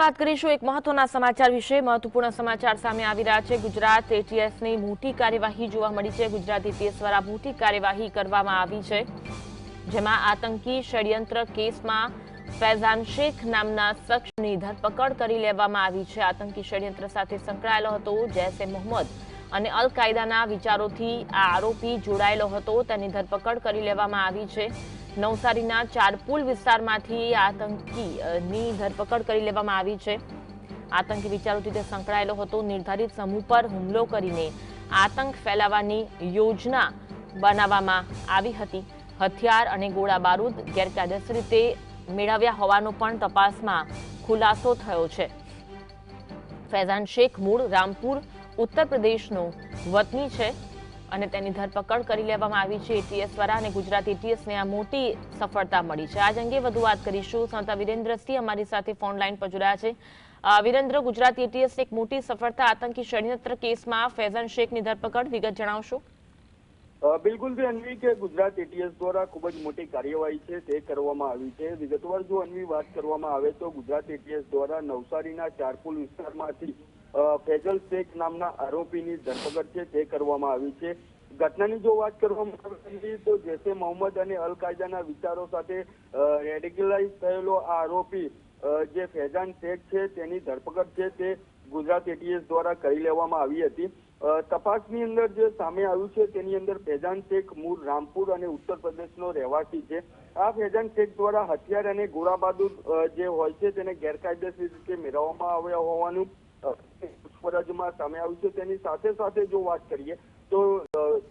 વાત કરીશું એક મહત્વના સમાચાર વિશે। મહત્વપૂર્ણ સમાચાર સામે આવી રહ્યા છે। ગુજરાત એટીએસની મોટી કાર્યવાહી જોવા મળી છે। ગુજરાત એટીએસ દ્વારા મોટી કાર્યવાહી કરવામાં આવી છે, જેમાં આતંકી ષડયંત્ર કેસમાં ફૈઝાન શેખ નામના શખ્સની ધરપકડ કરી લેવામાં આવી છે। આતંકી ષડયંત્ર સાથે સંકળાયેલો હતો જૈશે મોહમ્મદ અને અલ કાયદાના વિચારોથી આ આરોપી જોડાયેલો હતો, તેની ધરપકડ કરી લેવામાં આવી છે। નવસારીના ચારપુલ વિસ્તારમાંથી આતંકીની ધરપકડ કરી લેવામાં આવી છે। આતંકી વિચારોથી તે સંકળાયેલો હતો, નિર્ધારિત સમૂહ પર હુમલો કરીને આતંક ફેલાવવાની યોજના બનાવવામાં આવી હતી। હથિયાર અને ગોળા બારૂદ ગેરકાયદેસર રીતે મેળવ્યા હોવાનો પણ તપાસમાં ખુલાસો થયો છે। ફૈઝાન શેખ મૂળ રામપુર ઉત્તર પ્રદેશનો વતની છે અને તેની ધરપકડ કરી લેવામાં આવી છે એટીએસ દ્વારા અને ગુજરાત એટીએસને આ મોટી સફળતા મળી છે। આજ અંગે વધુ વાત કરીશું। સંતા વિરેન્દ્રસિંહ અમારી સાથે ફોન લાઈન પર જોડાયા છે। વિરેન્દ્ર, ગુજરાત એટીએસ એક મોટી સફળતા આતંકી ષડયંત્ર કેસમાં ફૈઝાન શેખની ધરપકડ, વિગત જણાવશો? બિલકુલ થી અન્વી કે ગુજરાત એટીએસ દ્વારા ખૂબ જ મોટી કાર્યવાહી છે તે કરવામાં આવી છે। વિગતવાર જો અન્વી વાત કરવામાં આવે તો ગુજરાત એટીએસ દ્વારા નવસારીના ચારપુલ વિસ્તારમાંથી ફૈઝલ શેખ નામના આરોપીની ધરપકડ છે તે કરવામાં આવી છે। ઘટનાની જો વાત કરવામાં આવે તો જૈશે મોહમ્મદ અને અલ કાયદાના વિચારો સાથે રેડિકલાઇઝ થયેલો આ આરોપી જે ફૈઝાન શેખ છે તેની ધરપકડ છે તે ગુજરાત એટીએસ દ્વારા કરી લેવામાં આવી હતી। તપાસની અંદર જે સામે આવ્યું છે તેની અંદર ફૈઝાન શેખ મૂળ રામપુર અને ઉત્તર પ્રદેશનો રહેવાસી છે। આ ફૈઝાન શેખ દ્વારા હથિયાર અને ગોળા બારૂદ જે હોય છે તેને ગેરકાયદેસર રીતે મેળવવામાં આવ્યા હોવાનું પૂછપરછમાં સામે આવ્યું છે। તેની સાથે સાથે જો વાત કરીએ તો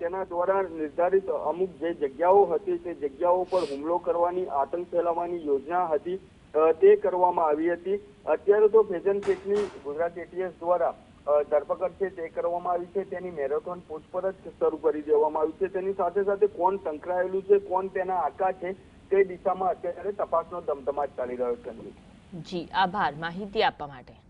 તેના દ્વારા નિર્ધારિત અમુક જે જગ્યાઓ હતી તે જગ્યાઓ પર હુમલો કરવાની, આતંક ફેલાવવાની યોજના હતી તે કરવામાં આવી હતી। અત્યારે તો ફૈઝાન શેખની ગુજરાત એટીએસ દ્વારા ધરપકડ છે તે કરવામાં આવી છે। તેની મેરેથોન પૂછપરછ શરૂ કરી દેવામાં આવી છે। તેની સાથે સાથે કોણ સંકળાયેલું છે, કોણ તેના આકા છે તે દિશામાં અત્યારે તપાસનો ધમધમાટ ચાલી રહ્યો છે। જી, આભાર માહિતી આપવા માટે।